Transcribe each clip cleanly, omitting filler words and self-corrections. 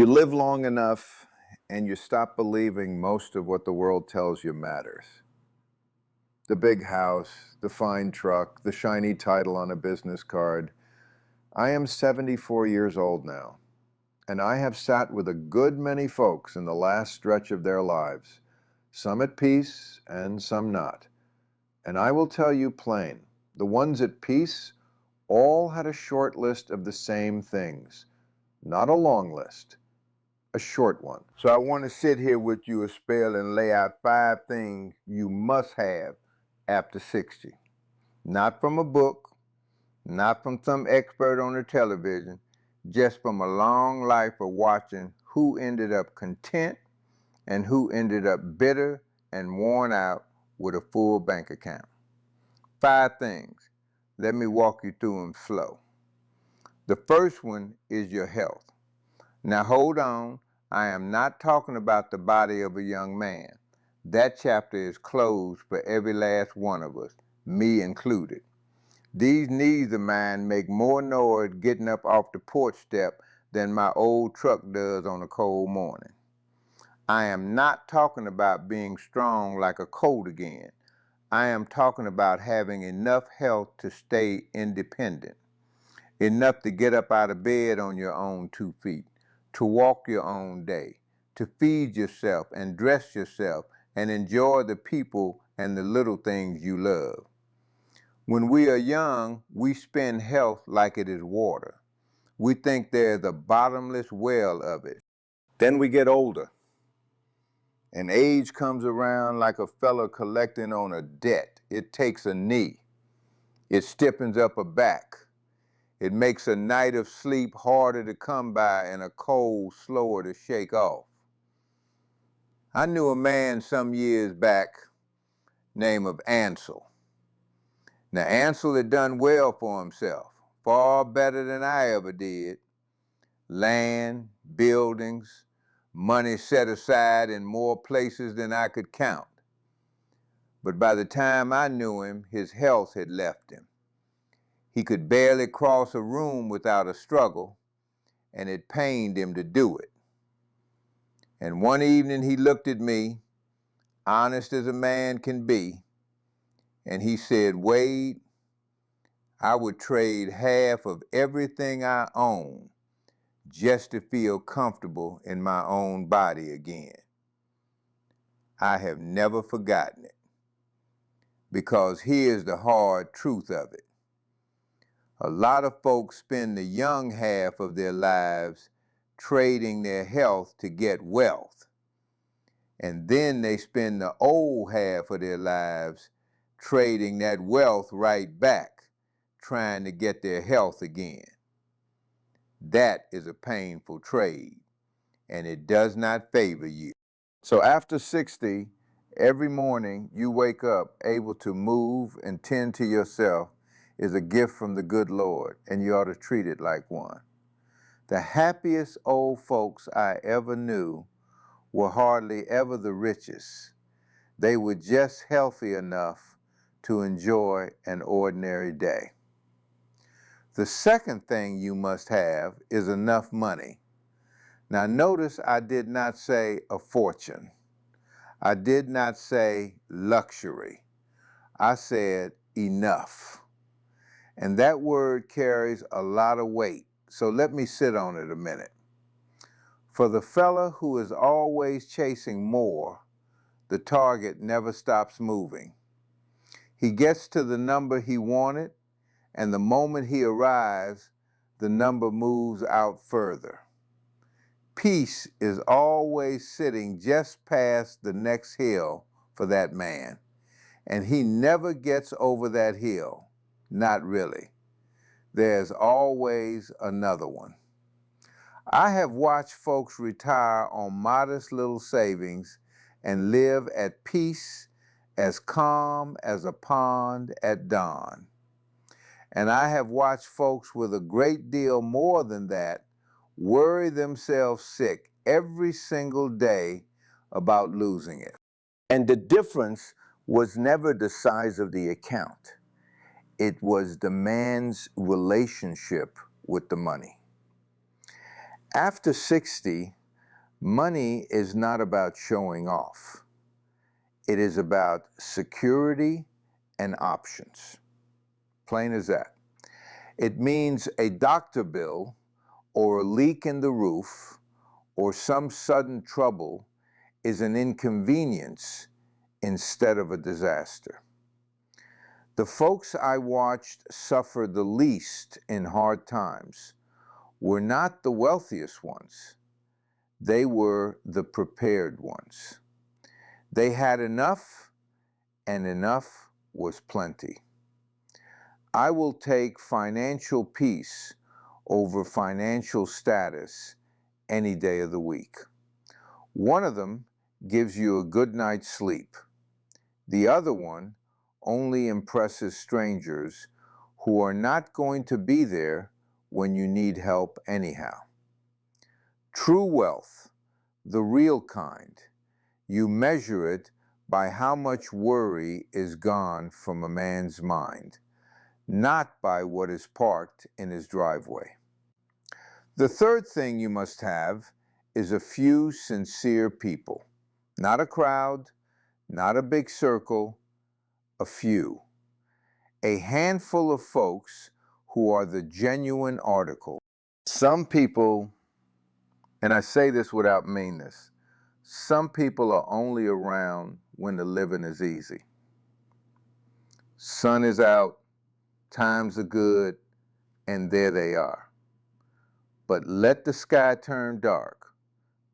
You live long enough and you stop believing most of what the world tells you matters. The big house, the fine truck, the shiny title on a business card. I am 74 years old now, and I have sat with a good many folks in the last stretch of their lives, some at peace and some not. And I will tell you plain, the ones at peace all had a short list of the same things, not a long list. A short one. So I want to sit here with you a spell and lay out 5 things you must have after 60. Not from a book, not from some expert on the television, just from a long life of watching who ended up content and who ended up bitter and worn out with a full bank account. 5 things. Let me walk you through them slow. The first one is your health. Now hold on, I am not talking about the body of a young man. That chapter is closed for every last one of us, me included. These knees of mine make more noise getting up off the porch step than my old truck does on a cold morning. I am not talking about being strong like a colt again. I am talking about having enough health to stay independent, enough to get up out of bed on your own 2 feet, to walk your own day, to feed yourself and dress yourself and enjoy the people and the little things you love. When we are young, we spend health like it is water. We think there's a bottomless well of it. Then we get older, and age comes around like a fella collecting on a debt. It takes a knee. It stiffens up a back. It makes a night of sleep harder to come by and a cold slower to shake off. I knew a man some years back named of Ansel. Now Ansel had done well for himself, far better than I ever did. Land, buildings, money set aside in more places than I could count. But by the time I knew him, his health had left him. He could barely cross a room without a struggle, and it pained him to do it. And one evening he looked at me, honest as a man can be, and he said, "Wade, I would trade half of everything I own just to feel comfortable in my own body again." I have never forgotten it, because here's the hard truth of it. A lot of folks spend the young half of their lives trading their health to get wealth. And then they spend the old half of their lives trading that wealth right back, trying to get their health again. That is a painful trade, and it does not favor you. So after 60, every morning you wake up able to move and tend to yourself is a gift from the good Lord, and you ought to treat it like one. The happiest old folks I ever knew were hardly ever the richest. They were just healthy enough to enjoy an ordinary day. The second thing you must have is enough money. Now notice I did not say a fortune. I did not say luxury. I said enough. And that word carries a lot of weight, so let me sit on it a minute. For the fella who is always chasing more, the target never stops moving. He gets to the number he wanted, and the moment he arrives, the number moves out further. Peace is always sitting just past the next hill for that man, and he never gets over that hill. Not really. There's always another one. I have watched folks retire on modest little savings and live at peace, as calm as a pond at dawn. And I have watched folks with a great deal more than that worry themselves sick every single day about losing it. And the difference was never the size of the account. It was the man's relationship with the money. After 60, money is not about showing off. It is about security and options. Plain as that. It means a doctor bill or a leak in the roof or some sudden trouble is an inconvenience instead of a disaster. The folks I watched suffer the least in hard times were not the wealthiest ones. They were the prepared ones. They had enough, and enough was plenty. I will take financial peace over financial status any day of the week. One of them gives you a good night's sleep. The other one only impresses strangers who are not going to be there when you need help anyhow. True wealth, the real kind, you measure it by how much worry is gone from a man's mind, not by what is parked in his driveway. The third thing you must have is a few sincere people. Not a crowd, not a big circle, a few. A handful of folks who are the genuine article. Some people, and I say this without meanness, some people are only around when the living is easy. Sun is out, times are good, and there they are. But let the sky turn dark,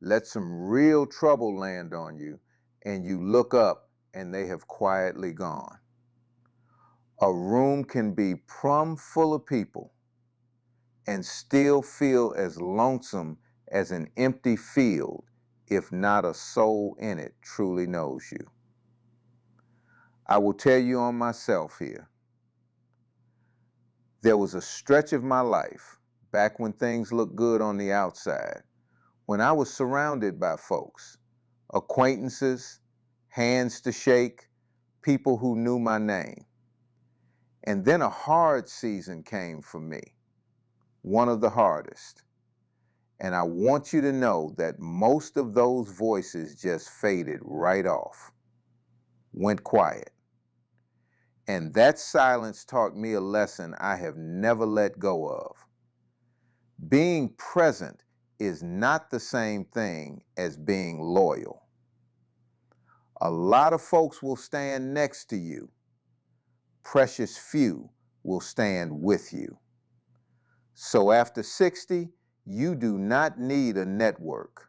let some real trouble land on you, and you look up and they have quietly gone. A room can be plumb full of people and still feel as lonesome as an empty field if not a soul in it truly knows you. I will tell you on myself here. There was a stretch of my life, back when things looked good on the outside, when I was surrounded by folks, acquaintances, hands to shake, people who knew my name. And then a hard season came for me, one of the hardest. And I want you to know that most of those voices just faded right off, went quiet. And that silence taught me a lesson I have never let go of. Being present is not the same thing as being loyal. A lot of folks will stand next to you. Precious few will stand with you. So after 60, you do not need a network.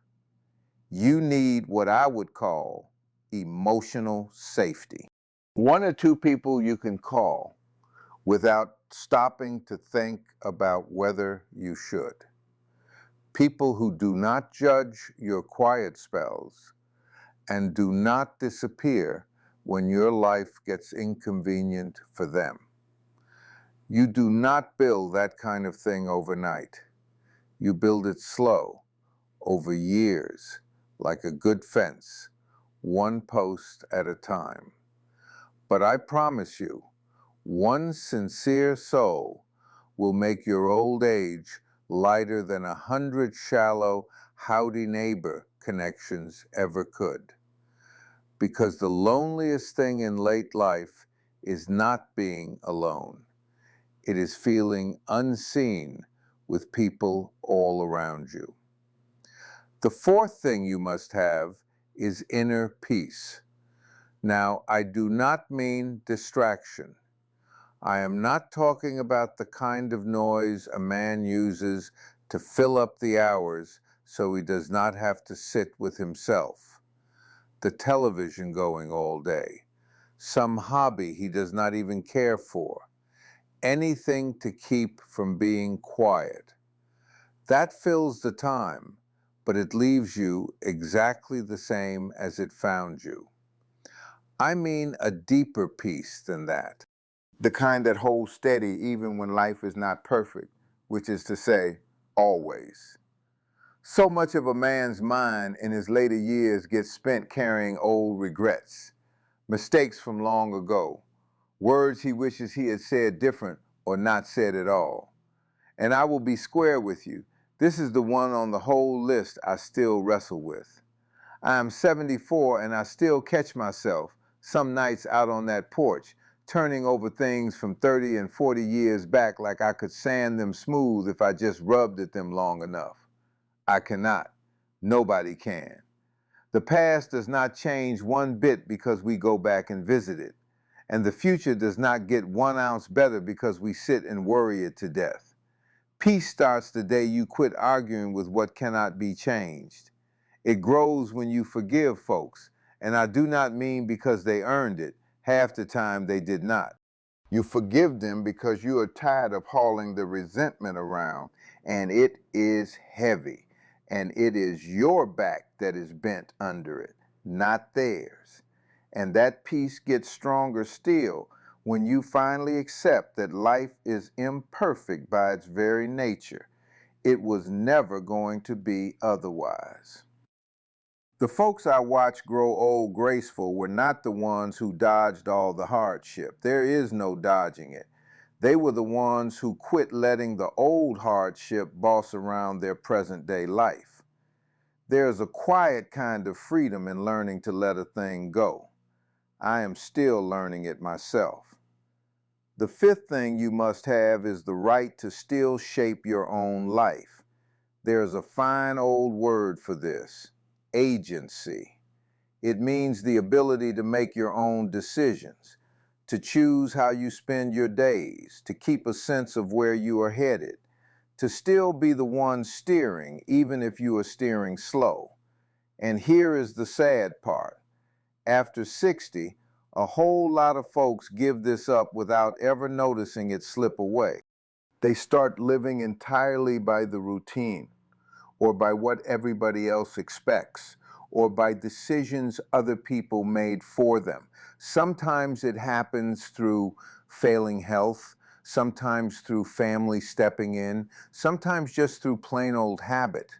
You need what I would call emotional safety. One or two people you can call without stopping to think about whether you should. People who do not judge your quiet spells and do not disappear when your life gets inconvenient for them. You do not build that kind of thing overnight. You build it slow, over years, like a good fence, one post at a time. But I promise you, one sincere soul will make your old age lighter than 100 shallow howdy neighbor connections ever could. Because the loneliest thing in late life is not being alone. It is feeling unseen with people all around you. The fourth thing you must have is inner peace. Now, I do not mean distraction. I am not talking about the kind of noise a man uses to fill up the hours so he does not have to sit with himself. The television going all day, some hobby he does not even care for, anything to keep from being quiet. That fills the time, but it leaves you exactly the same as it found you. I mean a deeper peace than that. The kind that holds steady even when life is not perfect, which is to say, always. So much of a man's mind in his later years gets spent carrying old regrets, mistakes from long ago, words he wishes he had said different or not said at all. And I will be square with you. This is the one on the whole list I still wrestle with. I am 74 and I still catch myself some nights out on that porch, turning over things from 30 and 40 years back like I could sand them smooth if I just rubbed at them long enough. I cannot. Nobody can. The past does not change one bit because we go back and visit it, and the future does not get 1 ounce better because we sit and worry it to death. Peace starts the day you quit arguing with what cannot be changed. It grows when you forgive folks, and I do not mean because they earned it. Half the time they did not. You forgive them because you are tired of hauling the resentment around, and it is heavy, and it is your back that is bent under it, not theirs. And that peace gets stronger still when you finally accept that life is imperfect by its very nature. It was never going to be otherwise. The folks I watched grow old graceful were not the ones who dodged all the hardship. There is no dodging it. They were the ones who quit letting the old hardship boss around their present day life. There's a quiet kind of freedom in learning to let a thing go. I am still learning it myself. The fifth thing you must have is the right to still shape your own life. There's a fine old word for this: agency. It means the ability to make your own decisions, to choose how you spend your days, to keep a sense of where you are headed, to still be the one steering, even if you are steering slow. And here is the sad part. After 60, a whole lot of folks give this up without ever noticing it slip away. They start living entirely by the routine, or by what everybody else expects, or by decisions other people made for them. Sometimes it happens through failing health, sometimes through family stepping in, sometimes just through plain old habit,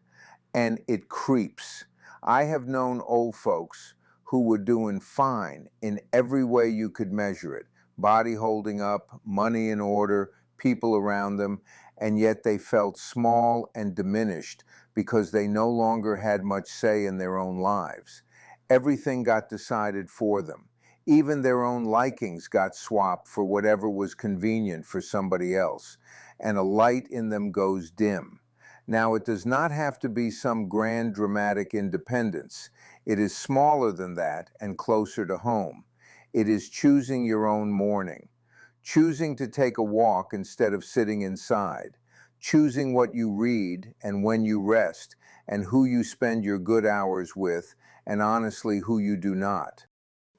and it creeps. I have known old folks who were doing fine in every way you could measure it: body holding up, money in order, people around them, and yet they felt small and diminished because they no longer had much say in their own lives. Everything got decided for them. Even their own likings got swapped for whatever was convenient for somebody else, and a light in them goes dim. Now, it does not have to be some grand dramatic independence. It is smaller than that and closer to home. It is choosing your own morning, choosing to take a walk instead of sitting inside, choosing what you read and when you rest, and who you spend your good hours with, and honestly, who you do not.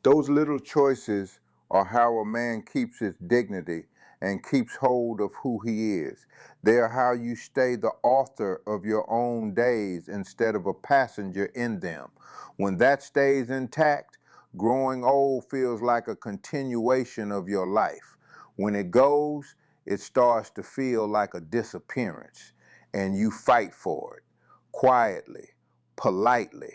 Those little choices are how a man keeps his dignity and keeps hold of who he is. They are how you stay the author of your own days instead of a passenger in them. When that stays intact, growing old feels like a continuation of your life. When it goes, it starts to feel like a disappearance, and you fight for it, quietly, politely,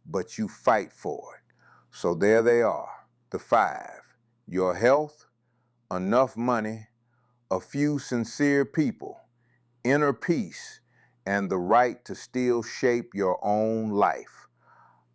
but you fight for it. So there they are, the five: your health, enough money, a few sincere people, inner peace, and the right to still shape your own life.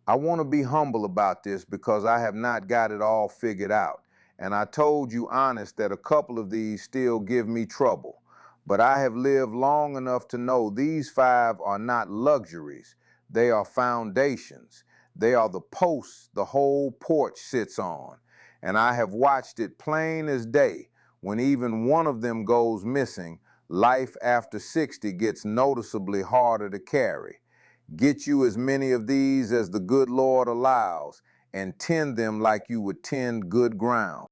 I want to be humble about this because I have not got it all figured out. And I told you honest that a couple of these still give me trouble. But I have lived long enough to know these five are not luxuries. They are foundations. They are the posts the whole porch sits on. And I have watched it plain as day. When even one of them goes missing, life after 60 gets noticeably harder to carry. Get you as many of these as the good Lord allows, and tend them like you would tend good ground.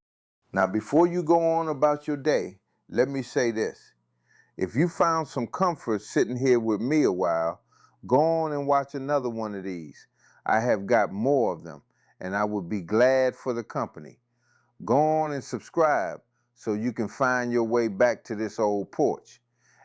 Now, before you go on about your day, let me say this. If you found some comfort sitting here with me a while, go on and watch another one of these. I have got more of them, and I would be glad for the company. Go on and subscribe so you can find your way back to this old porch.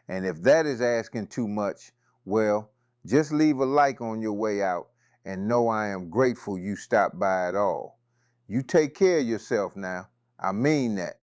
And if that is asking too much, well, just leave a like on your way out and know I am grateful you stopped by at all. You take care of yourself now. I mean that.